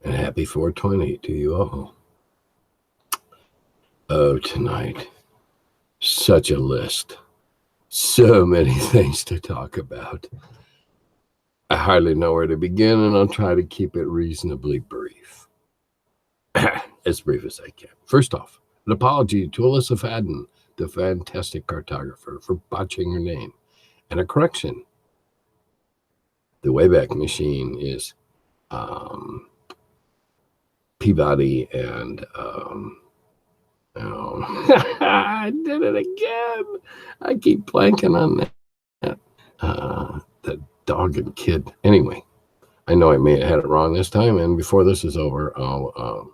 and happy 420 to you all. Oh, tonight, such a list. So many things to talk about. I hardly know where to begin, and I'll try to keep it reasonably brief. As brief as I can. First off, an apology to Alyssa Fadden, the fantastic cartographer, for botching her name, and a correction. The Wayback Machine is Peabody and I did it again. I keep blanking on that. That dog and kid. Anyway, I know I may have had it wrong this time, and before this is over, I'll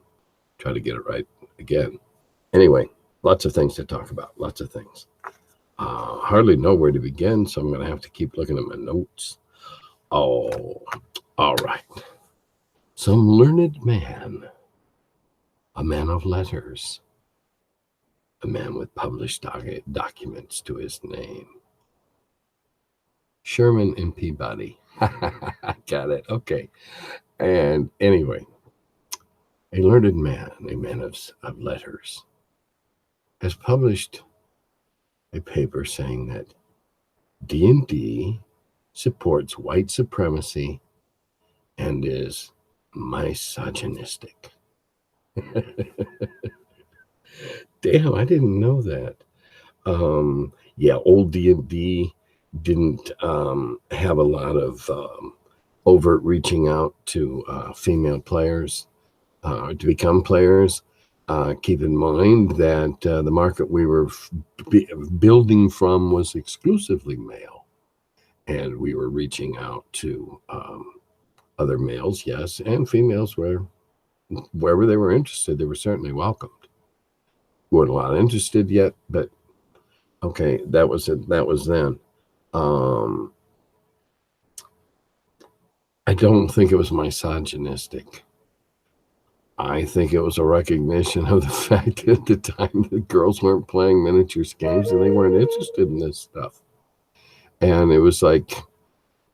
try to get it right again. Anyway, lots of things to talk about. Lots of things. Hardly know where to begin, so I'm going to have to keep looking at my notes. Oh, all right. Some learned man, a man of letters, a man with published documents to his name. Sherman and Peabody. Got it. Okay. And anyway, a learned man, a man of letters, has published a paper saying that D&D supports white supremacy and is misogynistic. Damn, I didn't know that. Yeah, old D&D didn't have a lot of overt reaching out to female players to become players. Keep in mind that the market we were building from was exclusively male, and we were reaching out to other males, yes, and females wherever they were interested. They were certainly welcomed. Weren't a lot interested yet, but okay, that was it. That was then. I don't think it was misogynistic. I think it was a recognition of the fact that at the time the girls weren't playing miniatures games and they weren't interested in this stuff. And it was like,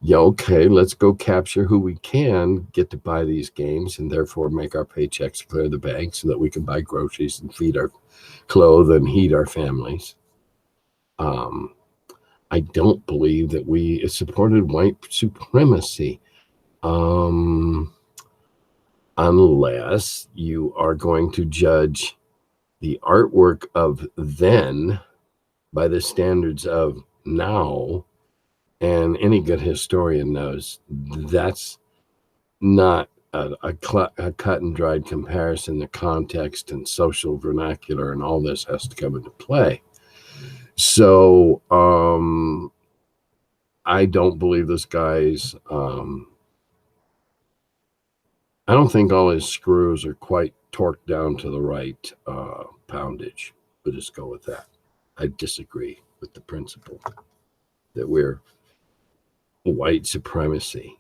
yeah, okay, let's go capture who we can get to buy these games and therefore make our paychecks clear the bank so that we can buy groceries and feed our clothes and heat our families. I don't believe that we supported white supremacy. Unless you are going to judge the artwork of then by the standards of now, and any good historian knows that's not a cut and dried comparison. The context and social vernacular and all this has to come into play. So I don't believe this guy's I don't think all his screws are quite torqued down to the right poundage. We'll just go with that. I disagree with the principle that we're white supremacy.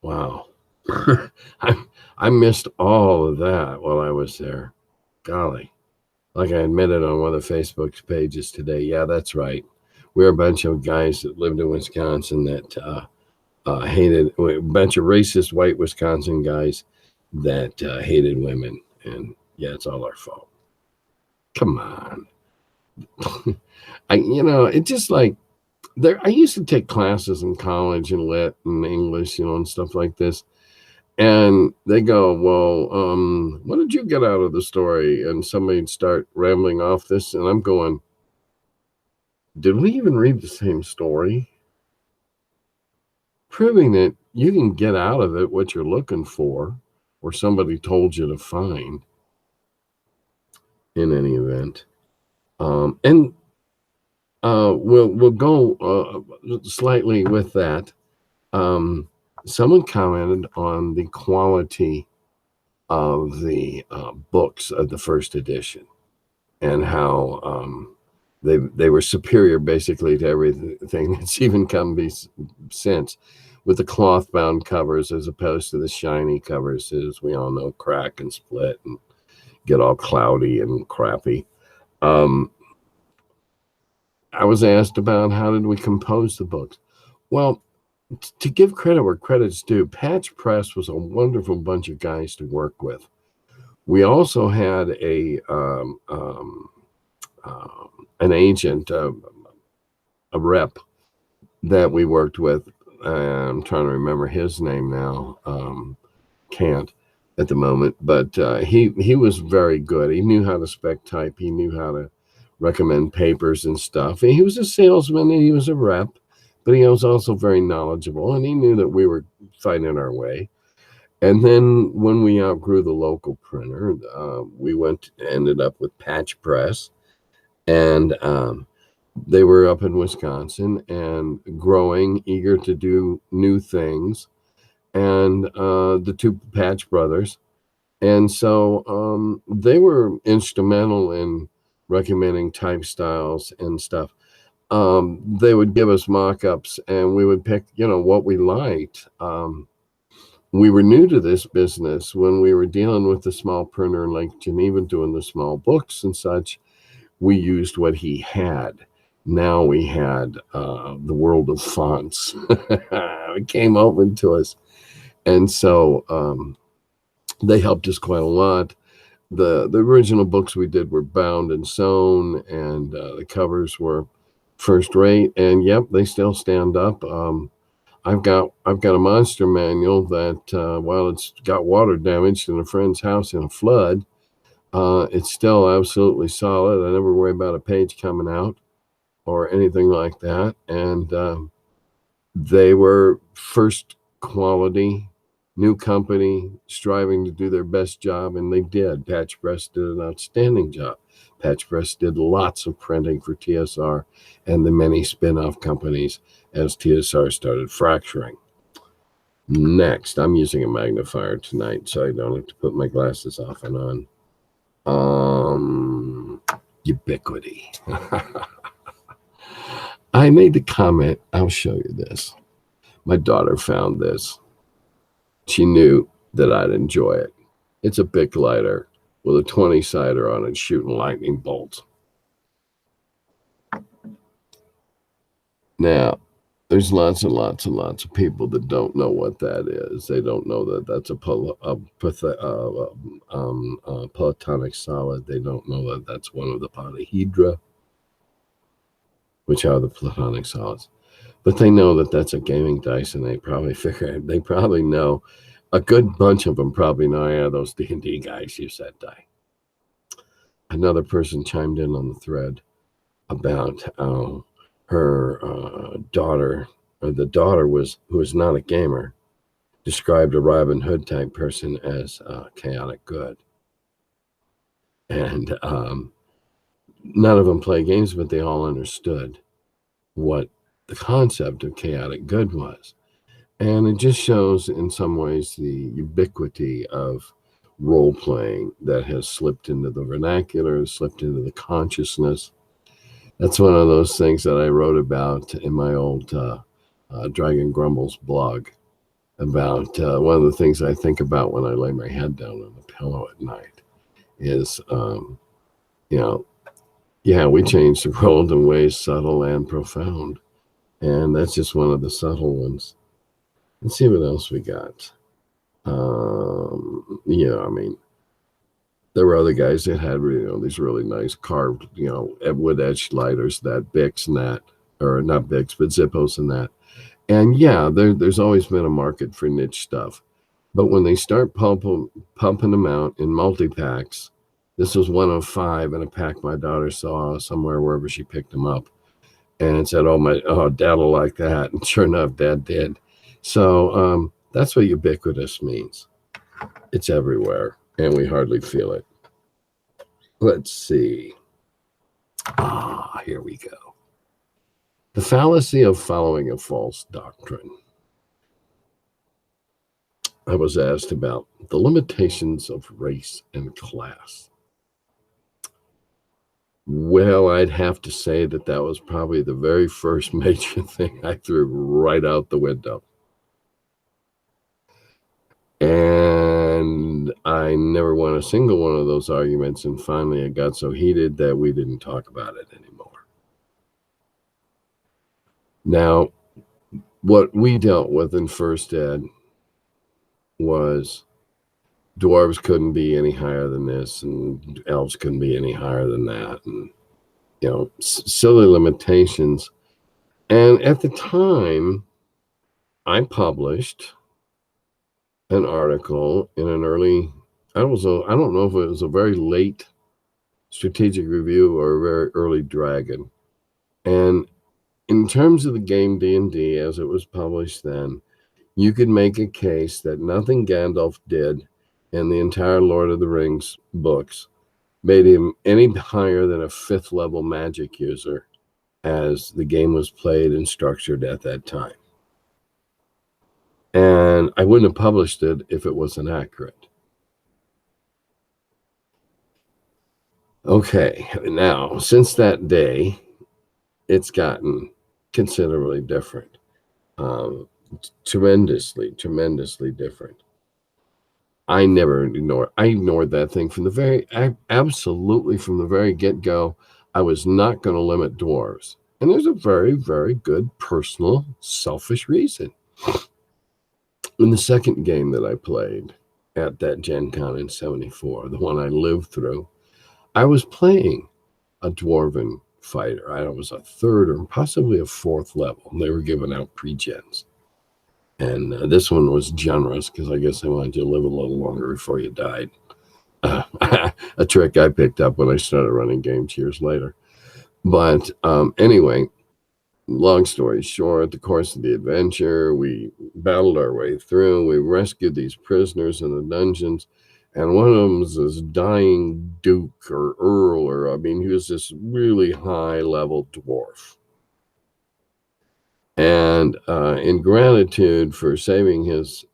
Wow. I missed all of that while I was there. Golly. Like I admitted on one of the Facebook pages today. Yeah, that's right. We're a bunch of guys that lived in Wisconsin that hated, a bunch of racist white Wisconsin guys that hated women. And yeah, it's all our fault. Come on. It's just like I used to take classes in college in lit and English, and stuff like this. And they go, well, what did you get out of the story? And somebody'd start rambling off this. And I'm going, did we even read the same story? Proving that you can get out of it what you're looking for, or somebody told you to find, in any event. And we'll go slightly with that. Someone commented on the quality of the books of the first edition and how they were superior basically to everything that's even come since, with the cloth bound covers as opposed to the shiny covers, as we all know, crack and split and get all cloudy and crappy. I was asked about how did we compose the books. Well, to give credit where credit's due, Patch Press was a wonderful bunch of guys to work with. We also had an agent, a rep that we worked with. I'm trying to remember his name now. Can't at the moment, but he was very good. He knew how to spec type. He knew how to recommend papers and stuff. And he was a salesman and he was a rep, but he was also very knowledgeable, and he knew that we were finding our way. And then when we outgrew the local printer, we ended up with Patch Press, and they were up in Wisconsin and growing, eager to do new things, and the two Patch brothers. And so they were instrumental in recommending type styles and stuff. They would give us mock-ups and we would pick, what we liked. We were new to this business when we were dealing with the small printer in Lake Geneva, doing the small books and such. We used what he had. Now we had the world of fonts. It came open to us. And so they helped us quite a lot. The original books we did were bound and sewn, and the covers were first rate. And yep, they still stand up. I've got a monster manual that while it's got water damaged in a friend's house in a flood, it's still absolutely solid. I never worry about a page coming out or anything like that. And they were first quality, new company, striving to do their best job, and they did. Patch Press did an outstanding job. Patch Press did lots of printing for TSR and the many spin-off companies as TSR started fracturing. Next, I'm using a magnifier tonight, so I don't have to put my glasses off and on. Ubiquity. I made the comment, I'll show you this. My daughter found this. She knew that I'd enjoy it. It's a Bic lighter with a 20-sider on it shooting lightning bolts. Now, there's lots and lots and lots of people that don't know what that is. They don't know that that's a platonic solid. They don't know that that's one of the polyhedra, which are the platonic solids. But they know that that's a gaming dice, and they probably know, a good bunch of them probably know, yeah, those D&D guys use that die. Another person chimed in on the thread about her daughter, or the daughter who was not a gamer, described a Robin Hood type person as chaotic good. And none of them play games, but they all understood what the concept of chaotic good was. And it just shows in some ways the ubiquity of role-playing that has slipped into the vernacular, slipped into the consciousness. That's one of those things that I wrote about in my old Dragon Grumbles blog, about one of the things I think about when I lay my head down on the pillow at night is, we changed the world in ways subtle and profound. And that's just one of the subtle ones. Let's see what else we got. There were other guys that had, these really nice carved, wood edged lighters, that Bics and that, or not Bics, but Zippos and that. And yeah, there's always been a market for niche stuff. But when they start pumping them out in multi-packs, this was one of 5 in a pack my daughter saw somewhere, wherever she picked them up, and said, Dad'll like that. And sure enough, Dad did. So that's what ubiquitous means. It's everywhere, and we hardly feel it. Let's see. Here we go. The fallacy of following a false doctrine. I was asked about the limitations of race and class. Well, I'd have to say that was probably the very first major thing I threw right out the window. And I never won a single one of those arguments, and finally it got so heated that we didn't talk about it anymore. Now, what we dealt with in first ed was dwarves couldn't be any higher than this, and elves couldn't be any higher than that, and silly limitations. And at the time, I published an article in an early, I don't know if it was a very late strategic review or a very early dragon. And in terms of the game D&D as it was published then, you could make a case that nothing Gandalf did in the entire Lord of the Rings books made him any higher than a 5th level magic user as the game was played and structured at that time. And I wouldn't have published it if it wasn't accurate. Okay, now, since that day, it's gotten considerably different. Tremendously different. I ignored that thing from absolutely from the very get-go. I was not going to limit dwarves. And there's a very, very good personal, selfish reason. In the second game that I played at that Gen Con in 74, the one I lived through, I was playing a dwarven fighter. I was a 3rd or possibly a 4th level. And they were giving out pre-gens. And this one was generous because I guess they wanted you to live a little longer before you died. A trick I picked up when I started running games years later. But anyway, long story short, the course of the adventure, we battled our way through. We rescued these prisoners in the dungeons. And one of them was this dying duke or earl, he was this really high-level dwarf. And in gratitude for saving his,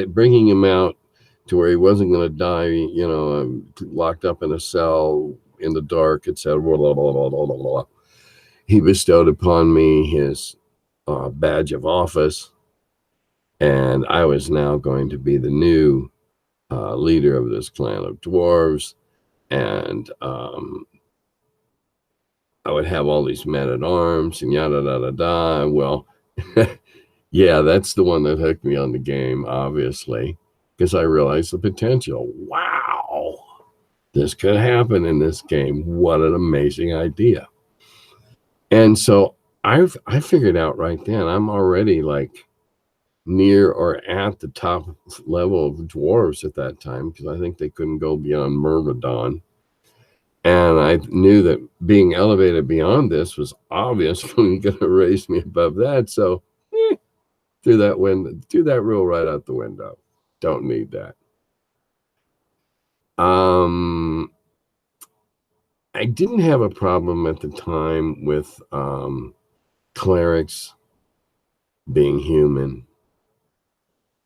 bringing him out to where he wasn't going to die, locked up in a cell in the dark, etc. He bestowed upon me his badge of office, and I was now going to be the new leader of this clan of dwarves, and I would have all these men-at-arms and yada, da, da. Well, yeah, that's the one that hooked me on the game, obviously, because I realized the potential. Wow, this could happen in this game. What an amazing idea. And so I figured out right then, I'm already like near or at the top level of dwarves at that time, because I think they couldn't go beyond Myrmidon. And I knew that being elevated beyond this was obviously going to raise me above that. So threw that rule right out the window. Don't need that. I didn't have a problem at the time with clerics being human.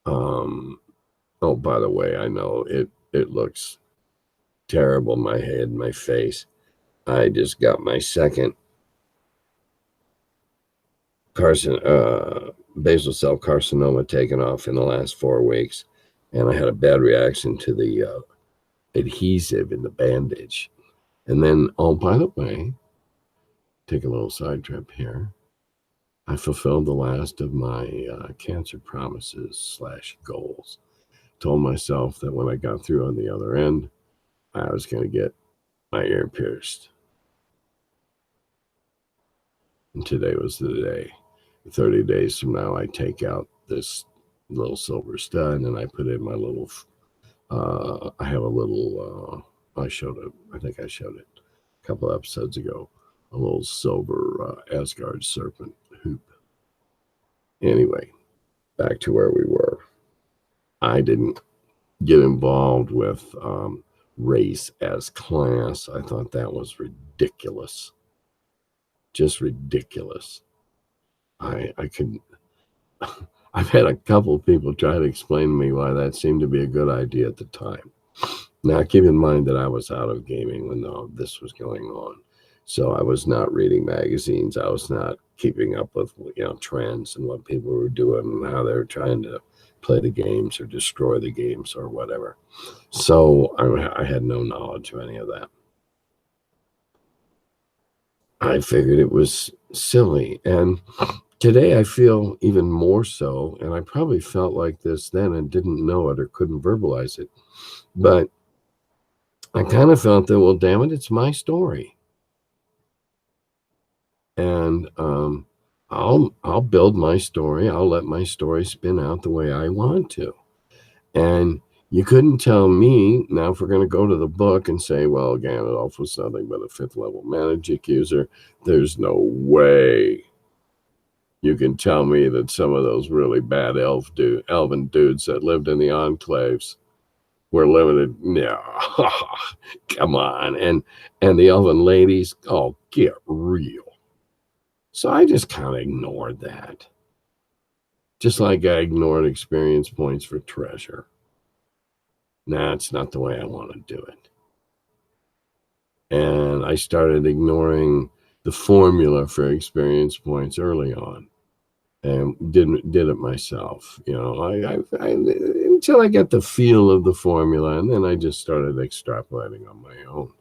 Oh, by the way, I know it looks terrible, my head, my face. I just got my second basal cell carcinoma taken off in the last 4 weeks, and I had a bad reaction to the adhesive in the bandage. And then, oh, by the way, take a little side trip here. I fulfilled the last of my cancer promises / goals. Told myself that when I got through on the other end, I was going to get my ear pierced. And today was the day. 30 days from now, I take out this little silver stud and I put in my little, I have a little, I think I showed it a couple episodes ago, a little silver Asgard serpent hoop. Anyway, back to where we were. I didn't get involved with race as class. I thought that was ridiculous. Just ridiculous. I couldn't. I've had a couple of people try to explain to me why that seemed to be a good idea at the time. Now, keep in mind that I was out of gaming when all this was going on. So I was not reading magazines. I was not keeping up with trends and what people were doing and how they were trying to play the games or destroy the games or whatever. So I had no knowledge of any of that. I figured it was silly. And Today, I feel even more so, and I probably felt like this then and didn't know it or couldn't verbalize it. But I kind of felt that, well, damn it, it's my story. And I'll build my story. I'll let my story spin out the way I want to. And you couldn't tell me, now if we're going to go to the book and say, well, Gandalf was nothing but a 5th level magic user, there's no way you can tell me that some of those really bad elven dudes that lived in the enclaves were limited. No, come on. And the elven ladies, oh, get real. So I just kind of ignored that. Just like I ignored experience points for treasure. Nah, it's not the way I want to do it. And I started ignoring the formula for experience points early on, and did it myself. You know, I until I got the feel of the formula, and then I just started extrapolating on my own.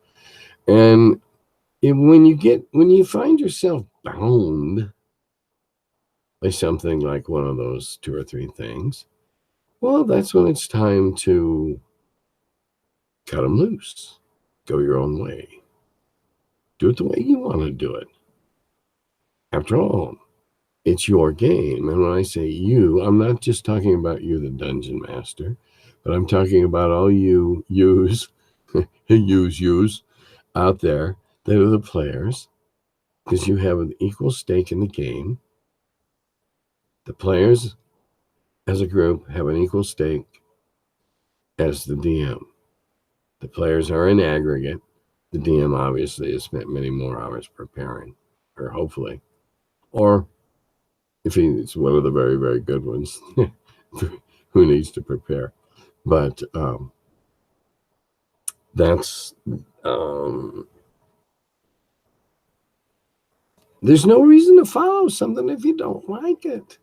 And when you find yourself bound by something like one of those 2 or 3 things, well, that's when it's time to cut them loose. Go your own way. Do it the way you want to do it. After all, it's your game. And when I say you, I'm not just talking about you, the dungeon master, but I'm talking about all you use out there that are the players, because you have an equal stake in the game. The players as a group have an equal stake as the DM. The players are in aggregate. The DM obviously has spent many more hours preparing, or hopefully. Or if he's one of the very, very good ones, who needs to prepare? But that's there's no reason to follow something if you don't like it.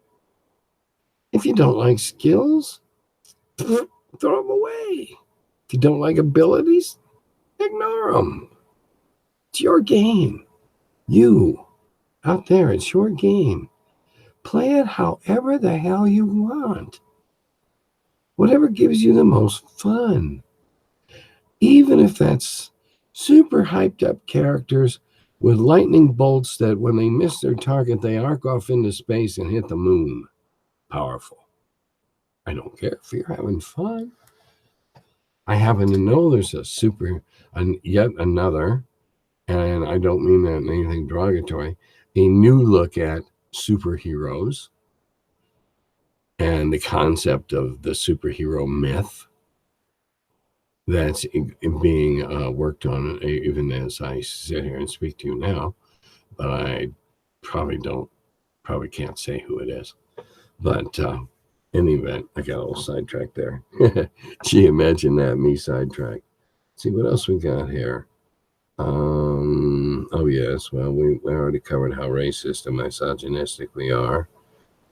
If you don't like skills, throw them away. If you don't like abilities, ignore them. It's your game. You out there, it's your game. Play it however the hell you want. Whatever gives you the most fun. Even if that's super hyped up characters with lightning bolts that when they miss their target, they arc off into space and hit the moon. Powerful. I don't care if you're having fun. I happen to know there's yet another, and I don't mean that in anything derogatory, a new look at superheroes and the concept of the superhero myth that's being worked on even as I sit here and speak to you now, but I probably can't say who it is. But in the event, I got a little sidetracked there. Gee, imagine that, me sidetracked. See what else we got here. Oh yes, well, we already covered how racist and misogynistic we are,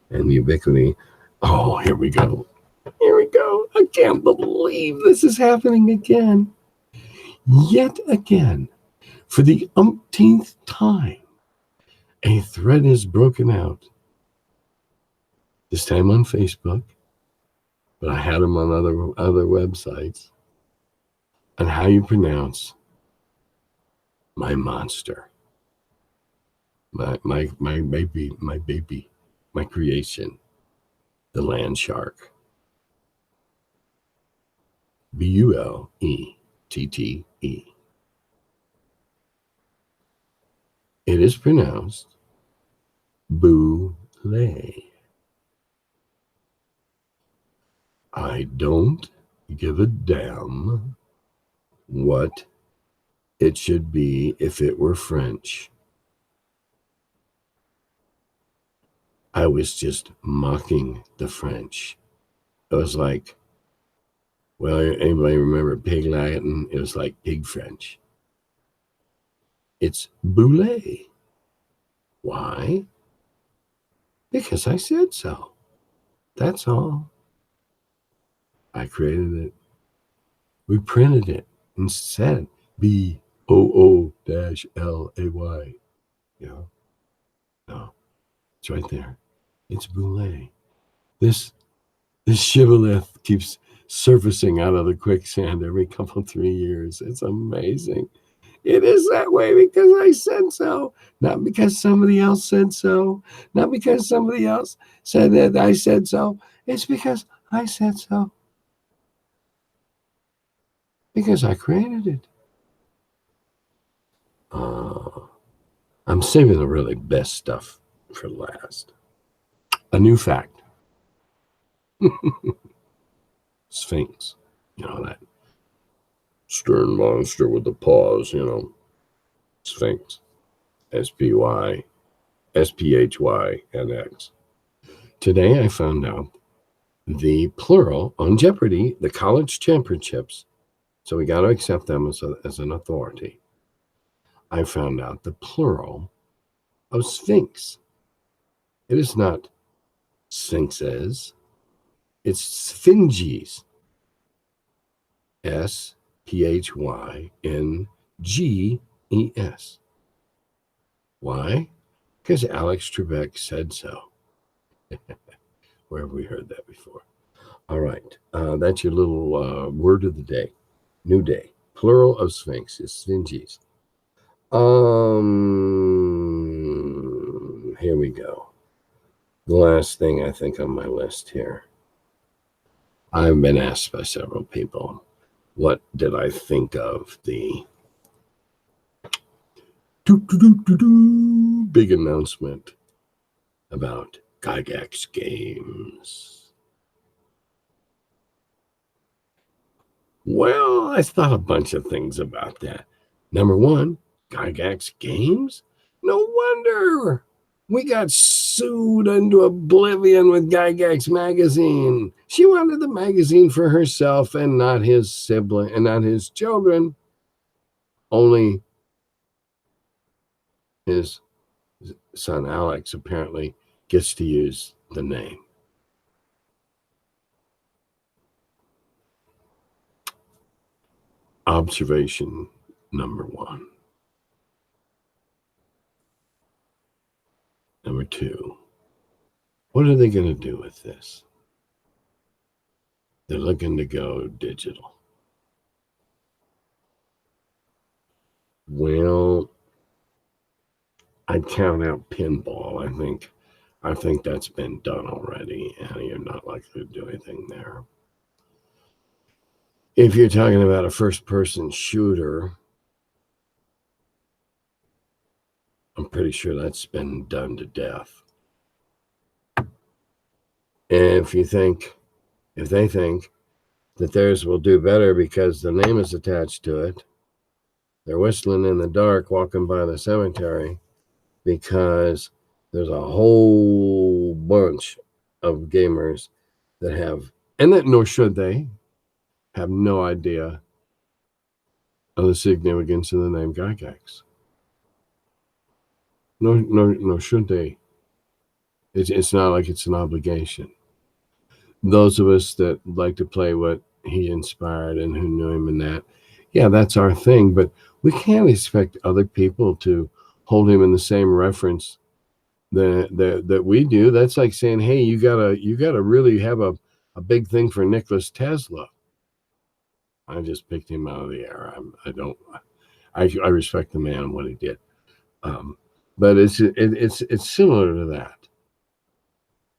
and Ubiquity. Oh, here we go. Here we go. I can't believe this is happening again. Yet again, for the umpteenth time, a thread is broken out. This time on Facebook, but I had them on other websites, on how you pronounce my monster, my baby, my creation, the land shark. Bullette. It is pronounced boule. I don't give a damn what it should be if it were French. I was just mocking the French. It was like, well, anybody remember Pig Latin? It was like Pig French. It's boule. Why? Because I said so. That's all. I created it. We printed it and said BOO-LAY. You know? No. It's right there. It's Boule. This shibboleth keeps surfacing out of the quicksand every couple 3 years. It's amazing. It is that way because I said so, not because somebody else said so, not because somebody else said that I said so. It's because I said so. Because I created it. I'm saving the really best stuff for last. A new fact. Sphinx. You know, that stern monster with the paws, you know. Sphinx. S-P-Y, S-P-H-Y-N-X. Today I found out the plural on Jeopardy, the college championships, so we got to accept them as an authority. I found out the plural of Sphinx. It is not sphinxes, it's sphinges. S-P-H-Y-N-G-E-S. Why? Because Alex Trebek said so. Where have we heard that before? All right. That's your little word of the day. New day. Plural of sphinx is sphinges. Here we go. The last thing I think on my list here. I've been asked by several people, what did I think of the big announcement about Gygax Games? Well, I thought a bunch of things about that. Number one, Gygax Games? No wonder we got sued into oblivion with Gygax Magazine. She wanted the magazine for herself and not his sibling and not his children. Only his son Alex apparently gets to use the name. Observation number one. Number two, what are they going to do with this? They're looking to go digital. Well, I count out pinball. I think that's been done already, and you're not likely to do anything there. If you're talking about a first-person shooter, I'm pretty sure that's been done to death. And if they think that theirs will do better because the name is attached to it, they're whistling in the dark walking by the cemetery because there's a whole bunch of gamers that have, and that nor should they, have no idea of the significance of the name Gygax. Nor should they. It's not like it's an obligation. Those of us that like to play what he inspired and who knew him in that, yeah, that's our thing. But we can't expect other people to hold him in the same reference that we do. That's like saying, hey, you gotta really have a big thing for Nikola Tesla. I just picked him out of the air. I respect the man and what he did. But it's similar to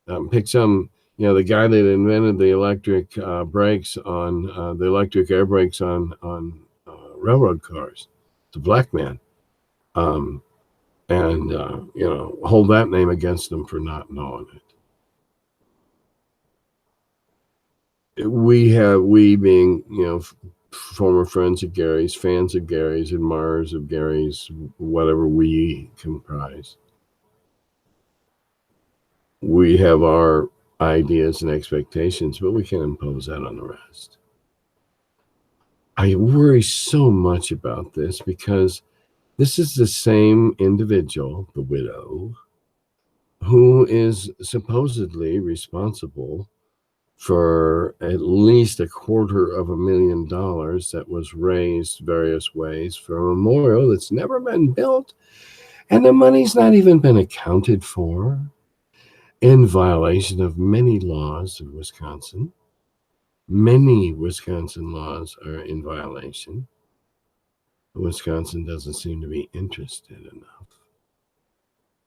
that. Pick some, the guy that invented the electric brakes on the electric air brakes on railroad cars. It's a black man, and hold that name against him for not knowing it. We being former friends of Gary's, fans of Gary's, admirers of Gary's, whatever we comprise. We have our ideas and expectations, but we can't impose that on the rest. I worry so much about this because this is the same individual, the widow, who is supposedly responsible for at least $250,000 that was raised various ways for a memorial that's never been built, and the money's not even been accounted for. in violation of many laws of Wisconsin. Many Wisconsin laws are in violation. Wisconsin doesn't seem to be interested enough.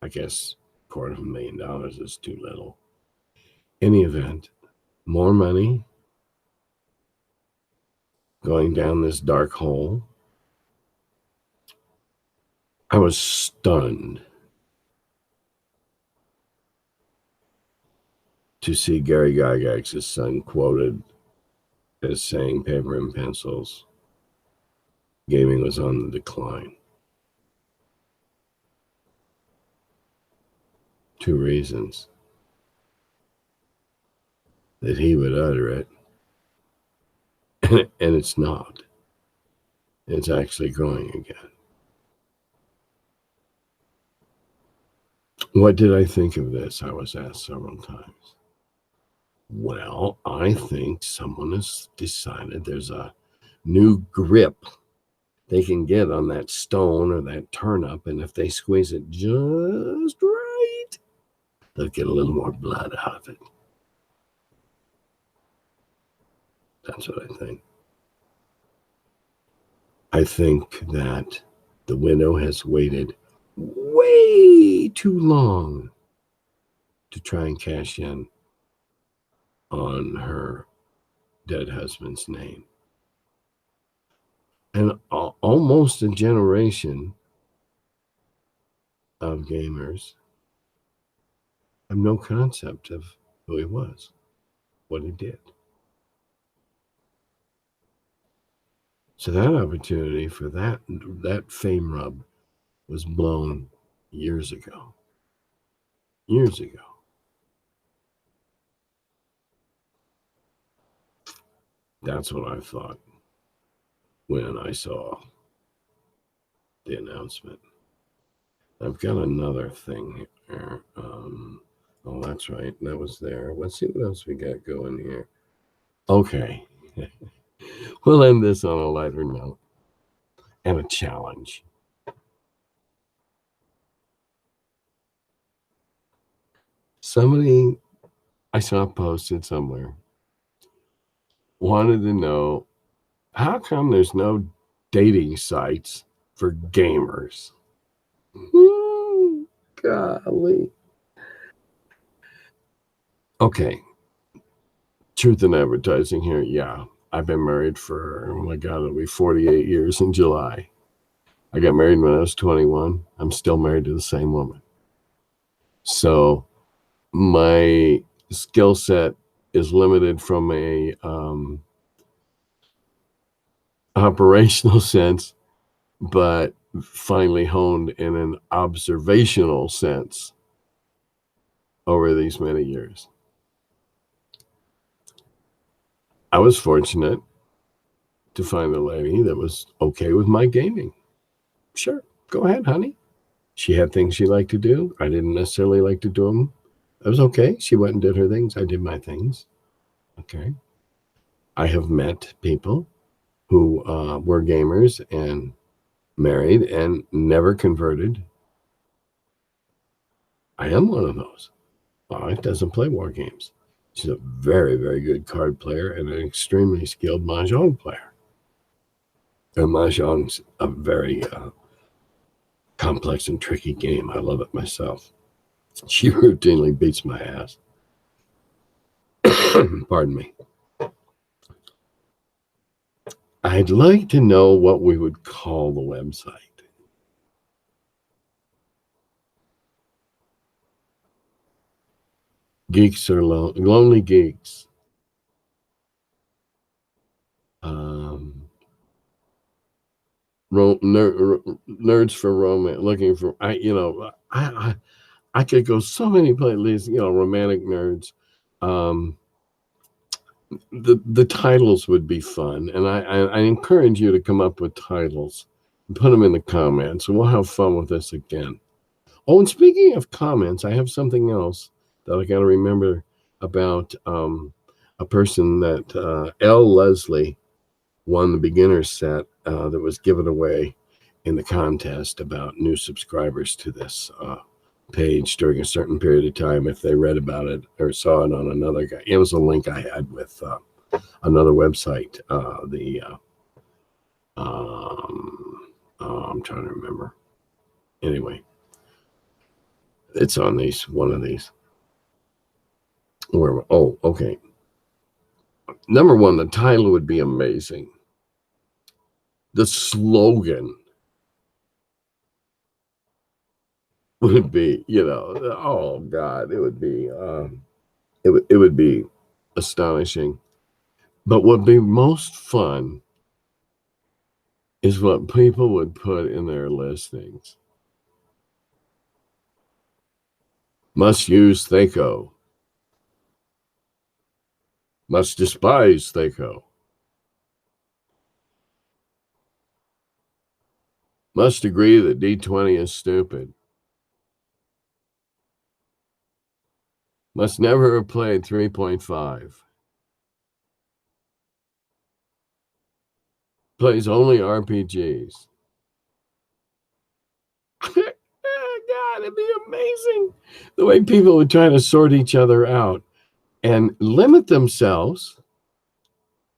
I guess $250,000 is too little. Any event, more money going down this dark hole. I was stunned to see Gary Gygax's son quoted as saying paper and pencils, gaming was on the decline. 2 reasons that he would utter it, and it's not. It's actually growing again. What did I think of this? I was asked several times. Well, I think someone has decided there's a new grip they can get on that stone or that turnip, and if they squeeze it just right, they'll get a little more blood out of it. That's what I think. I think that the widow has waited way too long to try and cash in on her dead husband's name. And almost a generation of gamers have no concept of who he was, what he did. So that opportunity for that fame rub was blown years ago. Years ago. That's what I thought when I saw the announcement. I've got another thing here. Oh, that's right. That was there. Let's see what else we got going here. Okay. We'll end this on a lighter note and a challenge. Somebody I saw posted somewhere wanted to know, how come there's no dating sites for gamers? Golly. Okay. Truth in advertising here. Yeah. I've been married for, oh my God, it'll be 48 years in July. I got married when I was 21. I'm still married to the same woman. So my skill set is limited from a operational sense, but finally honed in an observational sense over these many years. I was fortunate to find a lady that was okay with my gaming. Sure, go ahead, honey. She had things she liked to do. I didn't necessarily like to do them. It was okay. She went and did her things. I did my things. Okay. I have met people who were gamers and married and never converted. I am one of those. My wife doesn't play war games. She's a very, very good card player and an extremely skilled mahjong player. And mahjong's a very complex and tricky game. I love it myself. She routinely beats my ass. Pardon me. I'd like to know what we would call the website. Geeks are lonely geeks. Nerds for romance, looking for, I could go so many places, romantic nerds. The titles would be fun, and I encourage you to come up with titles and put them in the comments, and we'll have fun with this again. Oh, and speaking of comments, I have something else that I got to remember about a person that L. Leslie won the beginner set that was given away in the contest about new subscribers to this page during a certain period of time if they read about it or saw it on another guy. It was a link I had with another website. I'm trying to remember. Anyway, it's on one of these. Okay. Number one, the title would be amazing. The slogan would be, oh God, it would be, it would be astonishing. But what would be most fun is what people would put in their listings. Must use Thaco. Must despise Thaco. Must agree that D20 is stupid. Must never have played 3.5. Plays only RPGs. God, it'd be amazing the way people would try to sort each other out and limit themselves,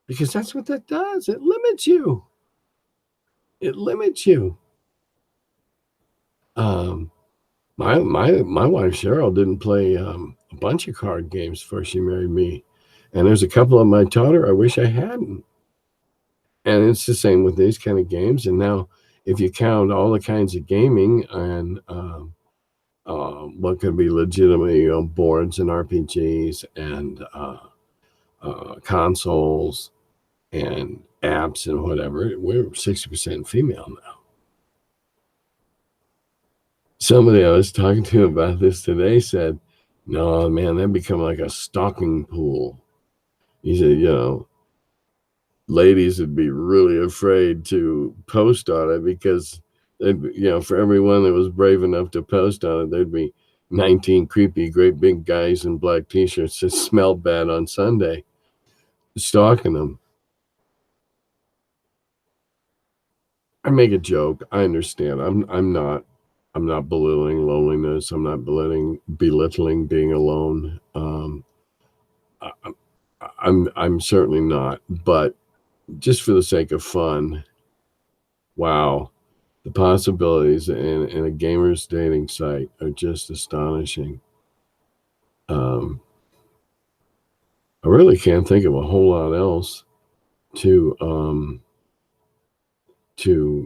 because that's what that does. It limits you. It limits you. My wife Cheryl didn't play a bunch of card games before she married me, and there's a couple of them I taught her I wish I hadn't. And it's the same with these kind of games. And now, if you count all the kinds of gaming and what could be legitimately boards and RPGs and consoles and apps and whatever, we're 60% female now. Somebody I was talking to about this today said, no, man, that become like a stalking pool. He said, ladies would be really afraid to post on it because, for everyone that was brave enough to post on it, there'd be 19 creepy, great big guys in black t-shirts that smelled bad on Sunday stalking them. I make a joke. I understand. I'm not belittling loneliness. I'm not belittling being alone. I'm certainly not. But just for the sake of fun, wow, the possibilities in a gamer's dating site are just astonishing. I really can't think of a whole lot else to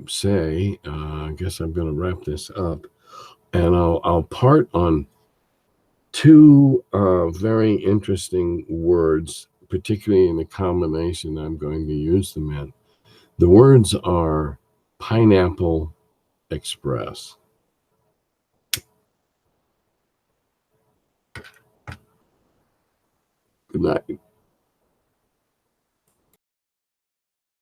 say. I guess I'm going to wrap this up. And I'll part on two very interesting words, particularly in the combination I'm going to use them in. The words are Pineapple Express. Good night.